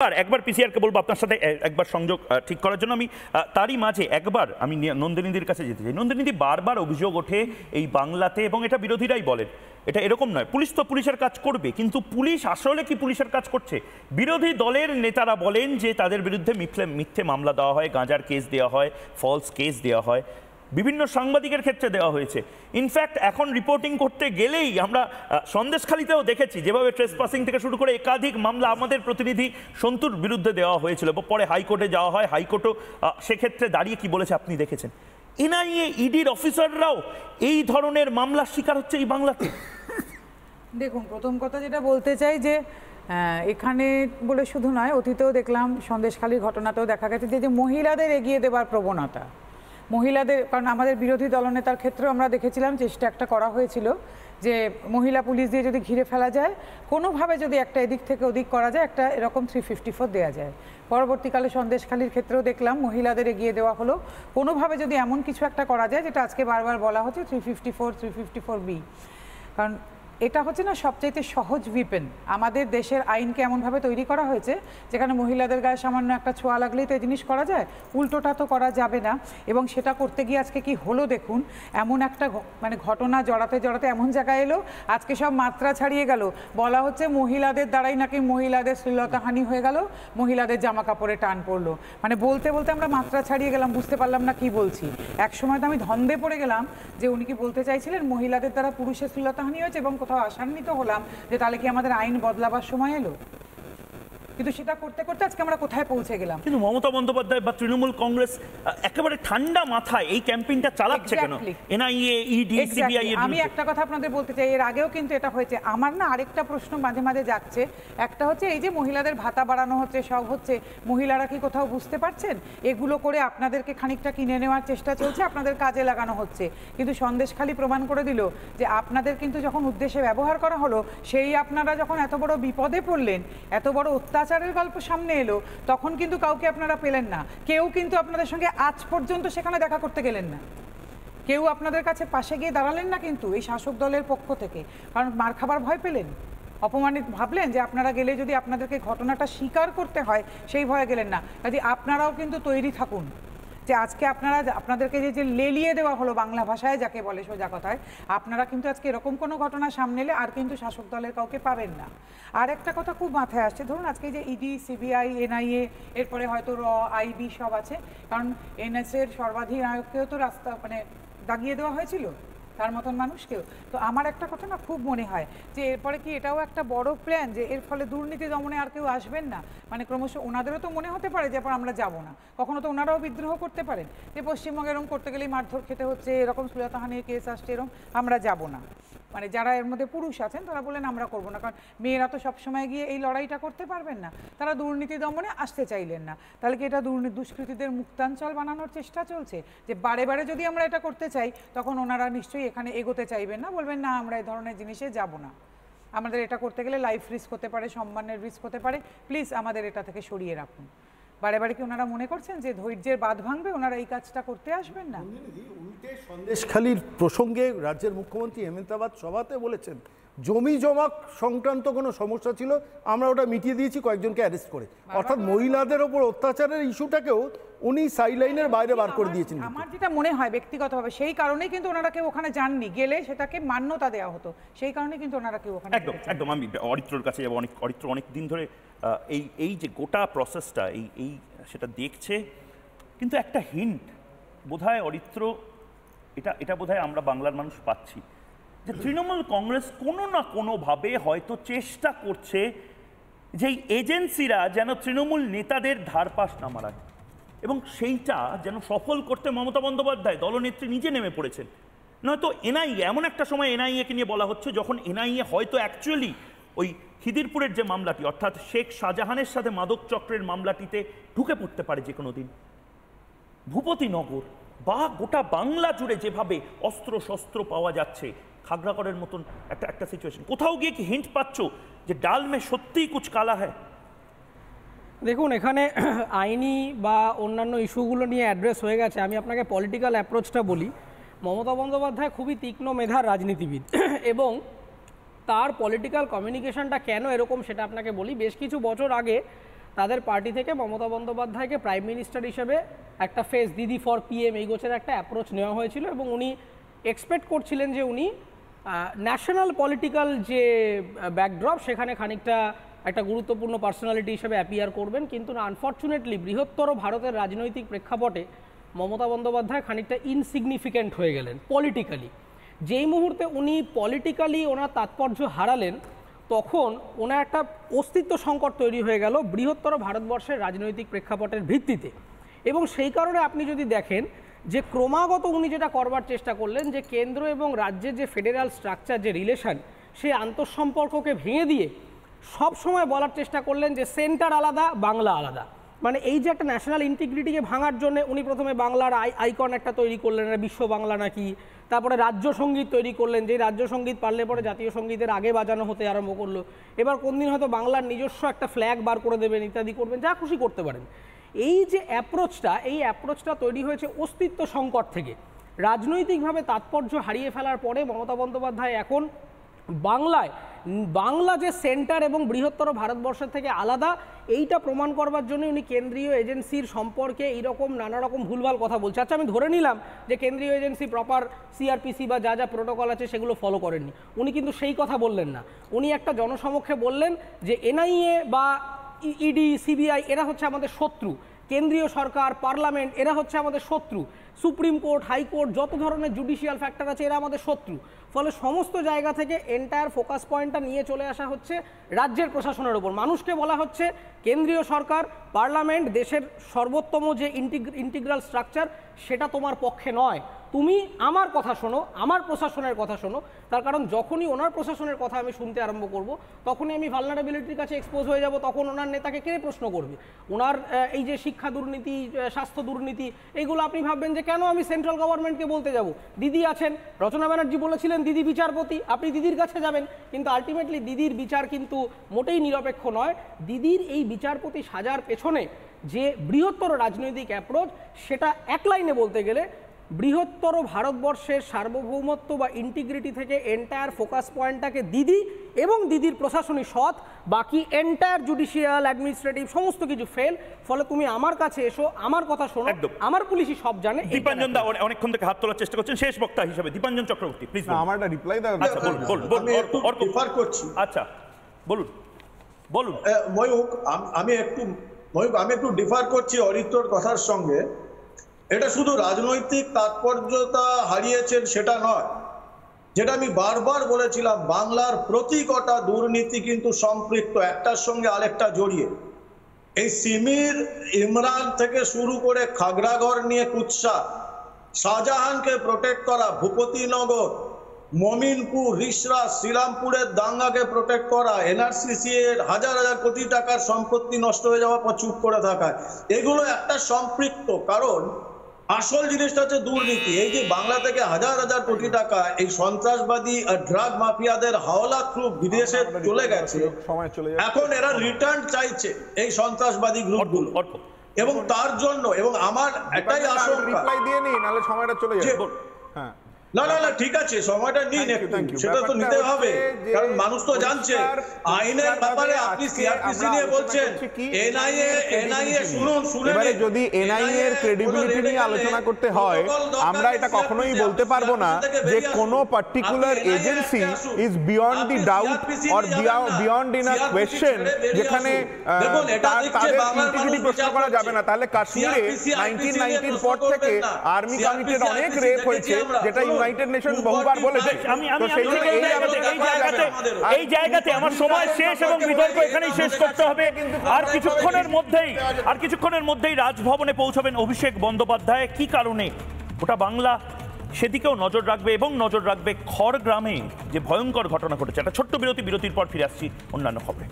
একবার পিসিআরকে বলবো আপনার সাথে একবার সংযোগ ঠিক করার জন্য। আমি তারই মাঝে একবার আমি নন্দিনীদির কাছে যেতে চাই। নন্দিনীদি, বারবার অভিযোগ ওঠে এই বাংলাতে, এবং এটা বিরোধীরাই বলেন, এটা এরকম নয় পুলিশ তো পুলিশের কাজ করবে, কিন্তু পুলিশ আসলে কি পুলিশের কাজ করছে? বিরোধী দলের নেতারা বলেন যে তাদের বিরুদ্ধে মিথ্যে মামলা দেওয়া হয়, গাঁজার কেস দেওয়া হয়, ফলস কেস দেওয়া হয়, বিভিন্ন সাংবাদিকের ক্ষেত্রে দেওয়া হয়েছে। ইনফ্যাক্ট এখন রিপোর্টিং করতে গেলেই আমরা সন্দেশখালিতেও দেখেছি যেভাবে ট্রেসপাসিং থেকে শুরু করে একাধিক মামলা আমাদের প্রতিনিধি সন্তুর বিরুদ্ধে দেওয়া হয়েছিল, পরে হাইকোর্টে যাওয়া হয়, হাইকোর্টও সেক্ষেত্রে দাঁড়িয়ে কি বলেছে আপনি দেখেছেন। এনআইএ ইডির অফিসাররাও এই ধরনের মামলার শিকার হচ্ছে এই বাংলাতে। দেখুন, প্রথম কথা যেটা বলতে চাই যে এখানে বলে শুধু নয়, অতীতেও দেখলাম সন্দেশখালির ঘটনাতেও দেখা গেছে যে মহিলাদের এগিয়ে দেওয়ার প্রবণতা, মহিলাদের, কারণ আমাদের বিরোধী দলনেতার ক্ষেত্রেও আমরা দেখেছিলাম চেষ্টা একটা করা হয়েছিল যে মহিলা পুলিশ দিয়ে যদি ঘিরে ফেলা যায়, কোনোভাবে যদি একটা এদিক থেকে ওদিক করা যায়, একটা এরকম 354 দেওয়া যায়। পরবর্তীকালে সন্দেশখালির ক্ষেত্রেও দেখলাম মহিলাদের এগিয়ে দেওয়া হলো, কোনোভাবে যদি এমন কিছু একটা করা যায়, যেটা আজকে বারবার বলা হচ্ছে 354B, কারণ এটা হচ্ছে না সবচাইতে সহজ উইপেন। আমাদের দেশের আইনকে এমনভাবে তৈরি করা হয়েছে যেখানে মহিলাদের গায়ে সামান্য একটা ছোঁয়া লাগলেই তো এই জিনিস করা যায়, উল্টোটা তো করা যাবে না। এবং সেটা করতে গিয়ে আজকে কি হলো দেখুন, এমন একটা মানে ঘটনা জড়াতে জড়াতে এমন জায়গায় এলো, আজকে সব মাত্রা ছাড়িয়ে গেল। বলা হচ্ছে মহিলাদের দ্বারাই নাকি মহিলাদের শ্লীলতাহানি হয়ে গেল, মহিলাদের জামা কাপড়ে টান পড়লো। মানে বলতে বলতে আমরা মাত্রা ছাড়িয়ে গেলাম, বুঝতে পারলাম না কি বলছি। এক সময় তো আমি ধন্দে পড়ে গেলাম যে উনি কি বলতে চাইছিলেন মহিলাদের দ্বারা পুরুষের শ্লীলতাহানি হয়েছে, এবং কোথাও আশান্বিত হলাম যে তাহলে কি আমাদের আইন বদলাবার সময় এলো। কিন্তু সেটা করতে করতে আজকে আমরা কোথায় পৌঁছে গেলাম। কিন্তু মমতা বন্দ্যোপাধ্যায় বা তৃণমূল কংগ্রেস একেবারে ঠান্ডা মাথায় এই ক্যাম্পেইনটা চালাচ্ছে কেন? এনআইএ, ইডি, সিবিআই এর আমি একটা কথা আপনাদের বলতে চাই, এর আগেও কিন্তু এটা হয়েছে। আমার না আরেকটা প্রশ্ন মাঝে মাঝে যাচ্ছে, একটা হচ্ছে এই যে মহিলাদের ভাতা বাড়ানো হচ্ছে, সব হচ্ছে, মহিলারা কি কোথাও বুঝতে পারছেন? এগুলো করে আপনাদেরকে খানিকটা কিনে নেওয়ার চেষ্টা চলছে, আপনাদের কাজে লাগানো হচ্ছে। কিন্তু সন্দেশখালি প্রমাণ করে দিল যে আপনাদের কিন্তু যখন উদ্দেশ্যে ব্যবহার করা হলো, সেই আপনারা যখন এত বড় বিপদে পড়লেন, এত বড় অত্যাচারের গল্প সামনে এলো, তখন কিন্তু কাউকে আপনারা পেলেন না। কেউ কিন্তু আপনাদের সঙ্গে আজ পর্যন্ত সেখানে দেখা করতে গেলেন না, কেউ আপনাদের কাছে পাশে গিয়ে দাঁড়ালেন না কিন্তু এই শাসক দলের পক্ষ থেকে, কারণ মার খাবার ভয় পেলেন, অপমানিত ভাবলেন যে আপনারা গেলে যদি আপনাদেরকে ঘটনাটা স্বীকার করতে হয়, সেই ভয়ে গেলেন না। কাজে আপনারাও কিন্তু তৈরি থাকুন যে আজকে আপনাদেরকে যে লেলিয়ে দেওয়া হলো, বাংলা ভাষায় যাকে বলে সোজা কথায়, আপনারা কিন্তু আজকে এরকম কোনো ঘটনা সামনে এলে আর কিন্তু শাসক দলের কাউকে পাবেন না। আর একটা কথা খুব মাথায় আসছে, ধরুন আজকে যে ইডি, সিবিআই, এনআইএ, এরপরে হয়তো আইবি সব আছে, কারণ এনএসএর সর্বাধিনায়ককেও তো রাস্তা মানে দাগিয়ে দেওয়া হয়েছিল, তার মতন মানুষকেও। তো আমার একটা কথা না খুব মনে হয় যে এরপরে কি এটাও একটা বড় প্ল্যান যে এর ফলে দুর্নীতি দমনে আর কেউ আসবেন না। মানে ক্রমশ ওনাদেরও তো মনে হতে পারে যে এরপর আমরা যাব না, কখনো তো ওনারাও বিদ্রোহ করতে পারেন যে পশ্চিমবঙ্গে এরকম করতে গেলেই মারধর খেতে হচ্ছে, এরকম শ্লীলতাহানির কেস আসছে, এরকম আমরা যাব না। মানে যারা এর মধ্যে পুরুষ আছেন তারা বলেন আমরা করবো না, কারণ মেয়েরা তো সবসময় গিয়ে এই লড়াইটা করতে পারবেন না, তারা দুর্নীতি দমনে আসতে চাইলেন না। তাহলে কি এটা দুষ্কৃতীদের মুক্তাঞ্চল বানানোর চেষ্টা চলছে? যে বারে বারে যদি আমরা এটা করতে চাই, তখন ওনারা নিশ্চয়ই এখানে এগোতে চাইবেন না, বলবেন না আমরা এই ধরনের জিনিসে যাব না, আমাদের এটা করতে গেলে লাইফ রিস্ক হতে পারে, সম্মানের রিস্ক হতে পারে, প্লিজ আমাদের এটা থেকে সরিয়ে রাখুন। বারে বারে কি ওনারা মনে করছেন যে ধৈর্যের বাঁধ ভাঙবে, ওনারা এই কাজটা করতে আসবেন না? উল্টে সন্দেশখালির প্রসঙ্গে রাজ্যের মুখ্যমন্ত্রী হেমন্তাবাদ সভাতে বলেছেন জমি জমা সংক্রান্ত কোনো সমস্যা ছিল, আমরা ওটা মিটিয়ে দিয়েছি কয়েকজনকে অ্যারেস্ট করে। অর্থাৎ মহিলাদের ওপর অত্যাচারের ইস্যুটাকেও উনি সাইডলাইনের বাইরে বার করে দিয়েছেন। আমার যেটা মনে হয় ব্যক্তিগতভাবে, সেই কারণেই কিন্তু ওনারা কেউ ওখানে যাননি, গেলে সেটাকে মান্যতা দেওয়া হতো, সেই কারণে কিন্তু ওনারা কেউ ওখানে। একদম আমি অরিত্রর কাছে যাবো। অরিত্র অনেক দিন ধরে এই যে গোটা প্রসেসটা এই সেটা দেখছে, কিন্তু একটা হিন্ট বোধহয় অরিত্র, এটা বোধহয় আমরা বাংলার মানুষ পাচ্ছি যে তৃণমূল কংগ্রেস কোনো না কোনোভাবে হয়তো চেষ্টা করছে যে এই এজেন্সিরা যেন তৃণমূল নেতাদের ধারপাশ না মারায়, এবং সেইটা যেন সফল করতে মমতা বন্দ্যোপাধ্যায় দলনেত্রী নিজে নেমে পড়েছেন। নয়তো এনআইএ, এমন একটা সময় এনআইএকে নিয়ে বলা হচ্ছে যখন এনআইএ হয়তো অ্যাকচুয়ালি ওই খিদিরপুরের যে মামলাটি, অর্থাৎ শেখ শাহজাহানের সাথে মাদক চক্রের মামলাটিতে ঢুকে পড়তে পারে যে কোনো দিন। ভূপতিনগর বা গোটা বাংলা জুড়ে যেভাবে অস্ত্র শস্ত্র পাওয়া যাচ্ছে, খাগড়াগড়ের মতন একটা সিচুয়েশন, কোথাও গিয়ে কি হিন্ট পাচ্ছ যে ডাল মে সত্যিই কুছ কালা হ্যায়? দেখুন, এখানে আইনি বা অন্যান্য ইস্যুগুলো নিয়ে অ্যাড্রেস হয়ে গেছে। আমি আপনাকে পলিটিক্যাল অ্যাপ্রোচটা বলি। মমতা বন্দ্যোপাধ্যায় খুবই তীক্ষ্ণ মেধার রাজনীতিবিদ, এবং তার পলিটিক্যাল কমিউনিকেশনটা কেন এরকম সেটা আপনাকে বলি। বেশ কিছু বছর আগে তাদের পার্টি থেকে মমতা বন্দ্যোপাধ্যায়কে প্রাইম মিনিস্টার হিসেবে একটা ফেস দিদি ফর পিএম এই গোছের একটা অ্যাপ্রোচ নেওয়া হয়েছিল এবং উনি এক্সপেক্ট করছিলেন যে উনি ন্যাশনাল পলিটিক্যাল যে ব্যাকড্রপ সেখানে খানিকটা একটা গুরুত্বপূর্ণ পার্সোনালিটি হিসেবে অ্যাপিয়ার করবেন, কিন্তু আনফর্চুনেটলি বৃহত্তর ভারতের রাজনৈতিক প্রেক্ষাপটে মমতা বন্দ্যোপাধ্যায় খানিকটা ইনসিগনিফিক্যান্ট হয়ে গেলেন পলিটিক্যালি। যেই মুহূর্তে উনি পলিটিক্যালি ওনার তাৎপর্য হারালেন তখন ওনার একটা অস্তিত্ব সংকট তৈরি হয়ে গেল বৃহত্তর ভারতবর্ষের রাজনৈতিক প্রেক্ষাপটের ভিত্তিতে। এবং সেই কারণে আপনি যদি দেখেন যে ক্রমাগত উনি যেটা করবার চেষ্টা করলেন যে কেন্দ্র এবং রাজ্যের যে ফেডারাল স্ট্রাকচার যে রিলেশন সেই আন্তঃসম্পর্ককে ভেঙে দিয়ে সব সময় বলার চেষ্টা করলেন যে সেন্টার আলাদা বাংলা আলাদা। মানে এই যে একটা ন্যাশনাল ইন্টিগ্রিটিকে ভাঙার জন্য উনি প্রথমে বাংলার আইকন একটা তৈরি করলেন, বিশ্ব বাংলা নাকি, তারপরে রাজ্য সঙ্গীত তৈরি করলেন, যে রাজ্য সঙ্গীত পারলে পরে জাতীয় সঙ্গীতের আগে বাজানো হতে আরম্ভ করলো। এবার কোনদিন হয়তো বাংলার নিজস্ব একটা ফ্ল্যাগ বার করে দেবেন, ইত্যাদি করবেন, যা খুশি করতে পারেন। এই যে অ্যাপ্রোচটা তৈরি হয়েছে অস্তিত্ব সংকট থেকে। রাজনৈতিকভাবে তাৎপর্য হারিয়ে ফেলার পরে মমতা বন্দ্যোপাধ্যায় এখন বাংলা যে সেন্টার এবং বৃহত্তর ভারতবর্ষের থেকে আলাদা এইটা প্রমাণ করবার জন্য উনি কেন্দ্রীয় এজেন্সির সম্পর্কে এইরকম নানা রকম ভুলভাল কথা বলছে। আচ্ছা, আমি ধরে নিলাম যে কেন্দ্রীয় এজেন্সি প্রপার সিআরপিসি বা যা যা প্রোটোকল আছে সেগুলো ফলো করেননি, উনি কিন্তু সেই কথা বললেন না। উনি একটা জনসমক্ষে বললেন যে এনআইএ বা ইডি সিবিআই এরা হচ্ছে আমাদের শত্রু, কেন্দ্রীয় সরকার পার্লামেন্ট এরা হচ্ছে আমাদের শত্রু, সুপ্রিম কোর্ট হাইকোর্ট যত ধরনের জুডিশিয়াল ফ্যাক্টর আছে এরা আমাদের শত্রু। ফলে সমস্ত জায়গা থেকে এন্টায়ার ফোকাস পয়েন্টটা নিয়ে চলে আসা হচ্ছে রাজ্যের প্রশাসনের ওপর। মানুষকে বলা হচ্ছে কেন্দ্রীয় সরকার পার্লামেন্ট দেশের সর্বোত্তম যে ইন্টিগ্রাল স্ট্রাকচার সেটা তোমার পক্ষে নয়, তুমি আমার কথা শোনো, আমার প্রশাসনের কথা শোনো। তার কারণ যখনই ওনার প্রশাসনের কথা আমি শুনতে আরম্ভ করব তখনই আমি ভালনারেবিলিটির কাছে এক্সপোজ হয়ে যাব, তখন ওনার নেতাকে কে প্রশ্ন করবে? ওনার এই যে শিক্ষা দুর্নীতি, স্বাস্থ্য দুর্নীতি, এইগুলো আপনি ভাববেন যে কেন আমি সেন্ট্রাল গভর্নমেন্টকে বলতে যাব? দিদি আছেন, রচনা ব্যানার্জি বলেছিলেন দিদি বিচারপতি, আপনি দিদির কাছে যাবেন, কিন্তু আলটিমেটলি দিদির বিচার কিন্তু মোটেই নিরপেক্ষ নয়। দিদির এই বিচারপতি সাজার পেছনে যে বৃহত্তর রাজনৈতিক অ্যাপ্রোচ সেটা এক লাইনে বলতে গেলে বৃহত্তর ভারতবর্ষের সার্বভৌমত্ব বা ইন্টিগ্রিটি থেকে এন্টায়ার ফোকাস পয়েন্টটাকে দিদি এবং দিদির প্রশাসনিক সৎ, বাকি এন্টায়ার জুডিশিয়াল অ্যাডমিনিস্ট্রেটিভ সমস্ত কিছু ফেল। ফলে তুমি আমার কাছে এসো, আমার কথা শোনো, আমার পুলিশই সব জানে। দীপাঞ্জন দা অনেকক্ষণ থেকে হাত তোলার চেষ্টা করছেন, শেষ বক্তা হিসেবে দীপাঞ্জন চক্রবর্তী প্লিজ। আমার একটা রিপ্লাই দাও। আচ্ছা বলুন আচ্ছা বলুন ময়ূক, আমি একটু ডিফার করছি অরিত্রর কথার সঙ্গে। এটা শুধু রাজনৈতিক তাৎপর্যতা হারিয়েছেন সেটা নয়, যেটা আমি বারবার বলেছিলাম, বাংলার প্রতি কটা দুর্নীতি কিন্তু সম্পৃক্ত, একটার সঙ্গে আরেকটা জড়িয়ে। এই সিমির ইমরান থেকে শুরু করে খাগড়াগড় নিয়ে কুৎসা, শাহজাহানকে প্রোটেক্ট করা, ভূপতিনগর, মমিনপুর, রিসরা, শ্রীরামপুরের দাঙ্গাকে প্রোটেক্ট করা, এনআরসিসি এর হাজার হাজার কোটি টাকার সম্পত্তি নষ্ট হয়ে যাওয়ার পর চুপ করে থাকা, এগুলো একটা সম্পৃক্ত। কারণ আসল জিনিসটা হচ্ছে দুর্নীতি। এই যে বাংলা থেকে হাজার হাজার কোটি টাকা এই সন্ত্রাসবাদী ড্রাগ মাফিয়াদের হাওলা থ্রু বিদেশে চলে গেছে, এখন এরা রিটার্ন চাইছে এই সন্ত্রাসবাদী গ্রুপগুলো। এবং তার জন্য, এবং আমার এটাই আশঙ্কা, রিপ্লাই দিয়ে নি নালে সময়টা চলে যাবে। হ্যাঁ না না না ঠিক আছে, সময়টা নিন একটু, সেটা তো নিতে হবে, কারণ মানুষ তো জানছে আইনের ব্যাপারে। আপনি সিআরপিসি নিয়ে বলছেন, এনআইএ শুনুন, এবারে যদি এনআইএ এর ক্রেডিবিলিটি নিয়ে আলোচনা করতে হয়, আমরা এটা কখনোই বলতে পারবো না যে কোন particular agency is beyond the doubt or beyond in a question, যেখানে তাদের ইন্টিগ্রিটি প্রশ্ন করা যাবে না। তাহলে কাশ্মীরে 1990 পর থেকে আর্মি কমিটির অনেক রেপ হয়েছে, যেটা ইউনাইটেড নেশন বহুবার বলেছে। এই জায়গাতে আমার সময় শেষ এবং বিতর্ক এখানেই শেষ করতে হবে। আর কিছুক্ষণের মধ্যেই রাজভবনে পৌঁছবেন অভিষেক বন্দ্যোপাধ্যায়। কি কারণে গোটা বাংলা সেদিকেও নজর রাখবে, এবং নজর রাখবে খড়গ্রামে যে ভয়ঙ্কর ঘটনা ঘটেছে। একটা ছোট্ট বিরতির পর ফিরে আসছি অন্যান্য খবরে।